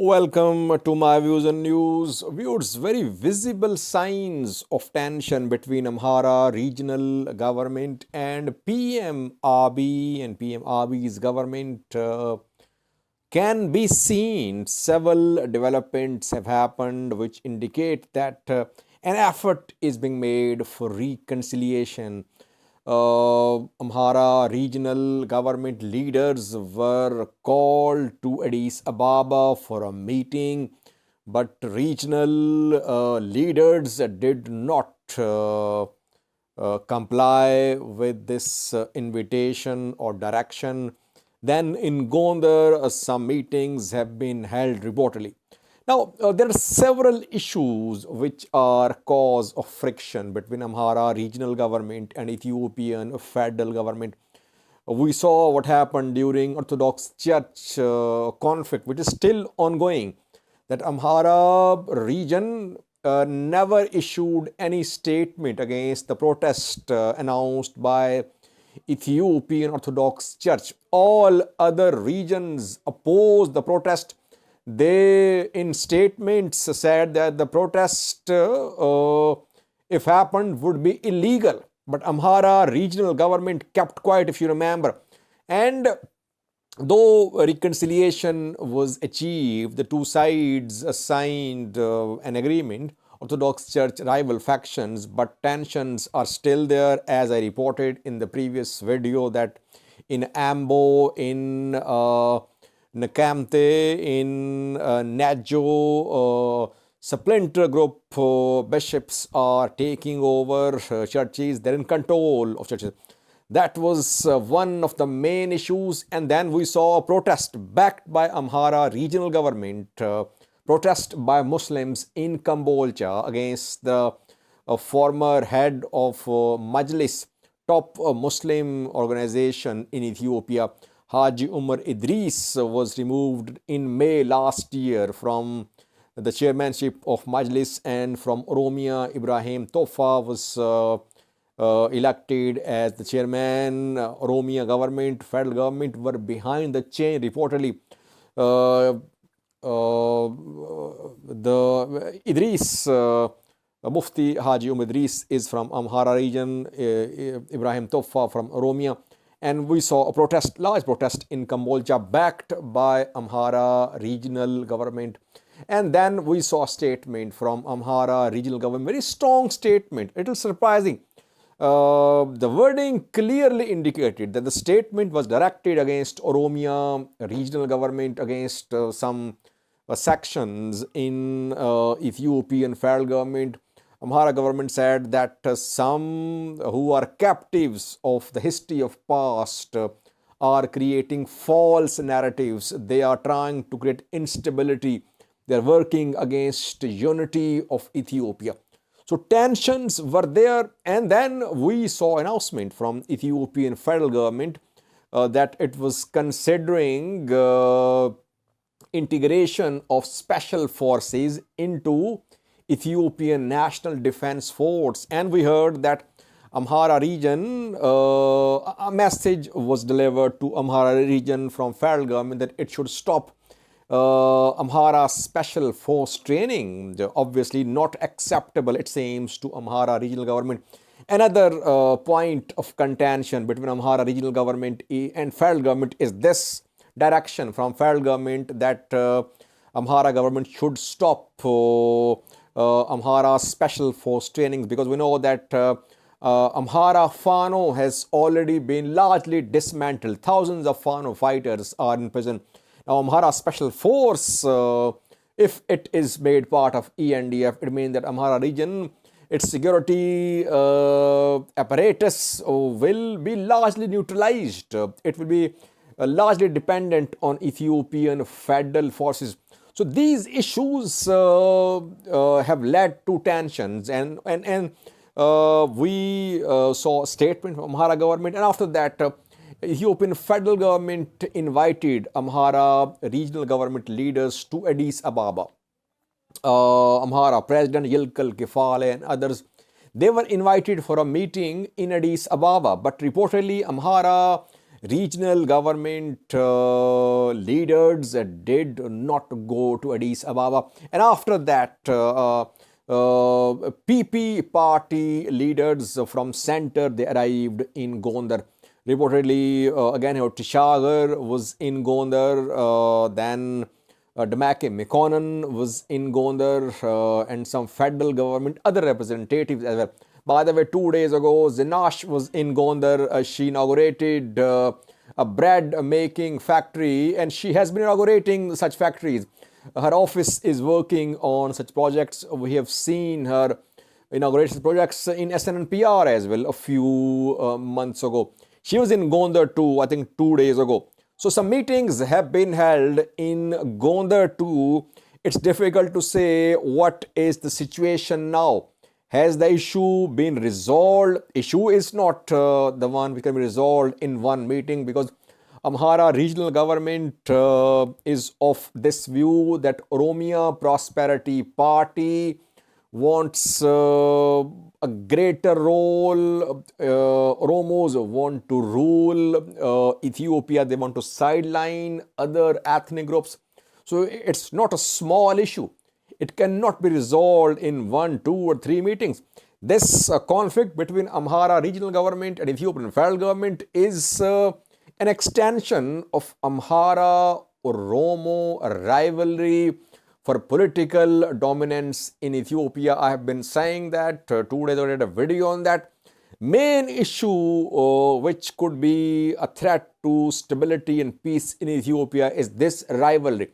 Welcome to my views and news. Viewers, very visible signs of tension between Amhara regional government and PM Abiy and PM Abiy's government can be seen. Several developments have happened which indicate that an effort is being made for reconciliation. Amhara regional government leaders were called to Addis Ababa for a meeting, but regional leaders did not comply with this invitation or direction. Then in Gondar, some meetings have been held reportedly. Now, there are several issues which are cause of friction between Amhara regional government and Ethiopian federal government. We saw what happened during Orthodox Church conflict, which is still ongoing, that Amhara region never issued any statement against the protest announced by Ethiopian Orthodox Church. All other regions opposed the protest. They, in statements, said that the protest, if happened, would be illegal. But Amhara regional government kept quiet, if you remember. And though reconciliation was achieved, the two sides signed an agreement, Orthodox Church rival factions, but tensions are still there, as I reported in the previous video, that in Ambo, in Nakamte, in Najo, splinter group bishops are taking over churches. They're in control of churches. That was one of the main issues. And then we saw a protest backed by Amhara regional government, protest by Muslims in Kambolcha against the former head of Majlis, top Muslim organization in Ethiopia. Haji Umar Idris was removed in May last year from the chairmanship of Majlis, and from Oromia, Ibrahim Tofa was elected as the chairman. Oromia government, federal government were behind the chain reportedly. The Idris, Mufti Haji Umar Idris is from Amhara region, Ibrahim Tofa from Oromia. And we saw a protest, large protest in Kambolcha backed by Amhara regional government. And then we saw a statement from Amhara regional government, very strong statement. It was surprising. The wording clearly indicated that the statement was directed against Oromia regional government, against some sections in Ethiopian federal government. Amhara government said that some who are captives of the history of past are creating false narratives. They are trying to create instability. They are working against unity of Ethiopia. So tensions were there, and then we saw announcement from Ethiopian federal government that it was considering integration of special forces into Ethiopian National Defense Force. And we heard that Amhara region, a message was delivered to Amhara region from federal government that it should stop Amhara special force training. Obviously not acceptable, it seems, to Amhara regional government. Another point of contention between Amhara regional government and federal government is this direction from federal government that Amhara government should stop Amhara special force trainings, because we know that Amhara Fano has already been largely dismantled. Thousands of Fano fighters are in prison. Now, Amhara special force, if it is made part of ENDF, it means that Amhara region, its security apparatus will be largely neutralized. It will be largely dependent on Ethiopian federal forces. So these issues have led to tensions, and we saw a statement from Amhara government, and after that Ethiopian federal government invited Amhara regional government leaders to Addis Ababa. Amhara President Yilkal Kefale and others, they were invited for a meeting in Addis Ababa, but reportedly Amhara regional government leaders did not go to Addis Ababa. And after that, PP party leaders from center, they arrived in Gondar. Reportedly, again, Tishagar was in Gondar, then Damake Mekonnen was in Gondar, and some federal government, other representatives as well. By the way, 2 days ago, Zinash was in Gondar. She inaugurated a bread making factory, and she has been inaugurating such factories. Her office is working on such projects. We have seen her inauguration projects in SNNPR as well a few months ago. She was in Gondar too, I think 2 days ago. So some meetings have been held in Gondar too. It's difficult to say what is the situation now. Has the issue been resolved? Issue is not the one which can be resolved in one meeting, because Amhara regional government is of this view that Oromia Prosperity Party wants a greater role. Oromos want to rule Ethiopia. They want to sideline other ethnic groups. So it's not a small issue. It cannot be resolved in 1, 2 or 3 meetings. This conflict between Amhara regional government and Ethiopian federal government is an extension of Amhara-Oromo rivalry for political dominance in Ethiopia. I have been saying that. 2 days ago I did a video on that. Main issue which could be a threat to stability and peace in Ethiopia is this rivalry.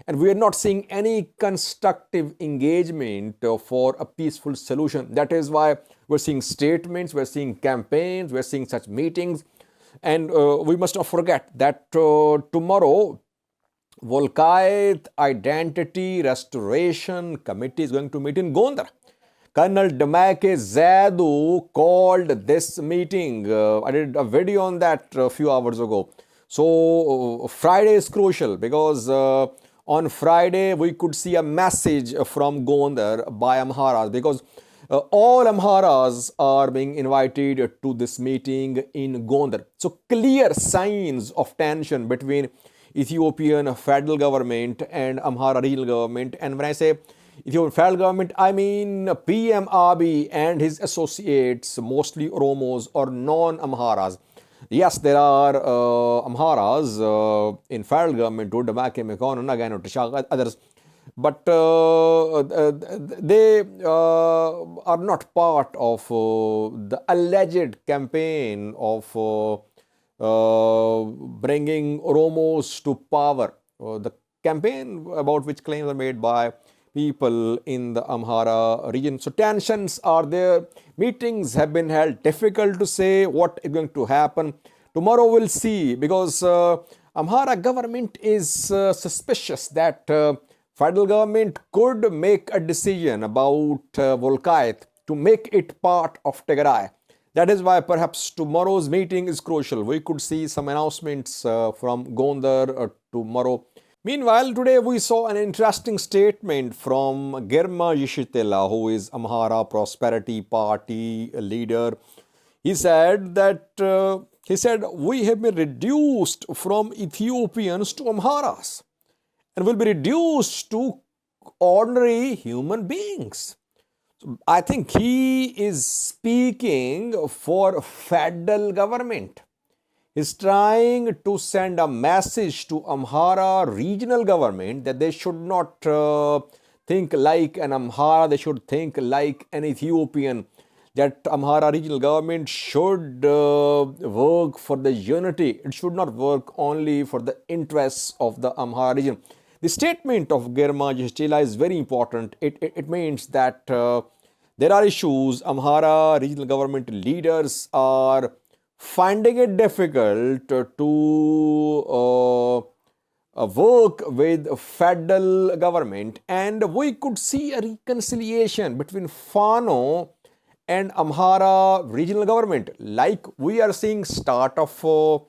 And we are not seeing any constructive engagement for a peaceful solution. That is why we're seeing statements, we're seeing campaigns, we're seeing such meetings. And we must not forget that tomorrow, Volkite Identity Restoration Committee is going to meet in Gondar. Colonel Damake Zadu called this meeting. I did a video on that a few hours ago. So Friday is crucial, because on Friday we could see a message from Gondar by Amharas, because all Amharas are being invited to this meeting in Gondar. So clear signs of tension between Ethiopian federal government and Amhara regional government. And when I say Ethiopian federal government, I mean PM Abiy and his associates, mostly Oromos or non-Amharas. Yes, there are Amharas in federal government, Damake Mekonnen, again, Tishaga, others. But they are not part of the alleged campaign of bringing Oromos to power. The campaign about which claims are made by people in the Amhara region. So tensions are there. Meetings have been held. Difficult to say what is going to happen. Tomorrow we'll see, because Amhara government is suspicious that federal government could make a decision about Volkite to make it part of Tigray. That is why perhaps tomorrow's meeting is crucial. We could see some announcements from Gondar tomorrow. Meanwhile, today we saw an interesting statement from Girma Yeshitela, who is Amhara Prosperity Party leader. He said that we have been reduced from Ethiopians to Amharas and will be reduced to ordinary human beings. So I think he is speaking for federal government. He's trying to send a message to Amhara regional government that they should not think like an Amhara, they should think like an Ethiopian. That Amhara regional government should work for the unity. It should not work only for the interests of the Amhara region. The statement of Girma Yeshitela is very important. It means that there are issues. Amhara regional government leaders are finding it difficult to work with federal government, and we could see a reconciliation between Fano and Amhara regional government, like we are seeing start of or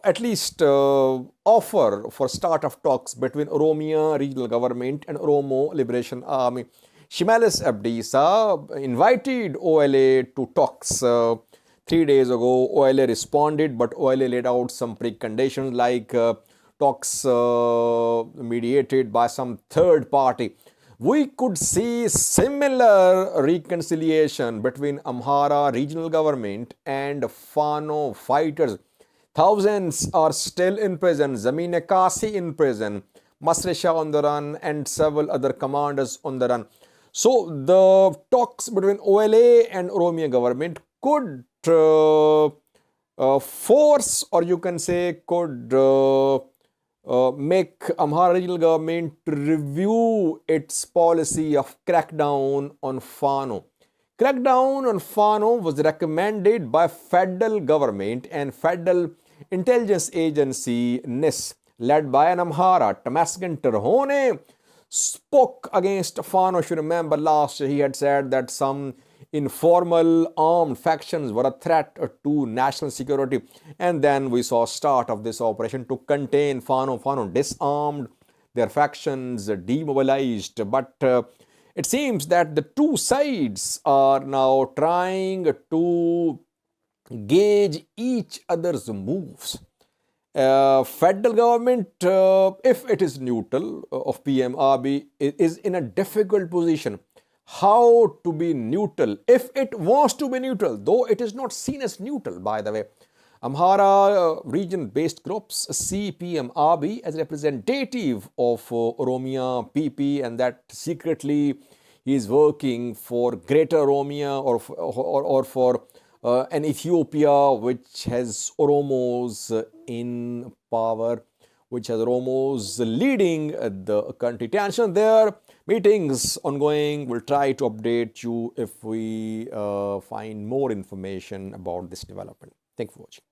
at least offer for start of talks between Oromia regional government and Oromo Liberation Army. Shimalis Abdisa invited OLA to talks. 3 days ago, OLA responded, but OLA laid out some preconditions like talks mediated by some third party. We could see similar reconciliation between Amhara regional government and Fano fighters. Thousands are still in prison. Zamine Kasi in prison, Masresha on the run, and several other commanders on the run. So the talks between OLA and Oromia government could force, or you can say could make Amhara regional government to review its policy of crackdown on Fano. Crackdown on Fano was recommended by federal government and federal intelligence agency NIS, led by an Amhara. Tamasgen Terhone spoke against Fano. If you remember last year, he had said that some informal armed factions were a threat to national security. And then we saw start of this operation to contain Fano. Fano disarmed, their factions demobilized. But it seems that the two sides are now trying to gauge each other's moves. Federal government, if it is neutral, of PM Abiy, is in a difficult position. How to be neutral if it wants to be neutral, though it is not seen as neutral, by the way. Amhara region-based groups see PM Abiy as representative of Oromia PP, and that secretly he is working for Greater Oromia or for an Ethiopia which has Oromos in power, which has Oromos leading the country. Tension there, meetings ongoing. We'll try to update you if we find more information about this development. Thank you for watching.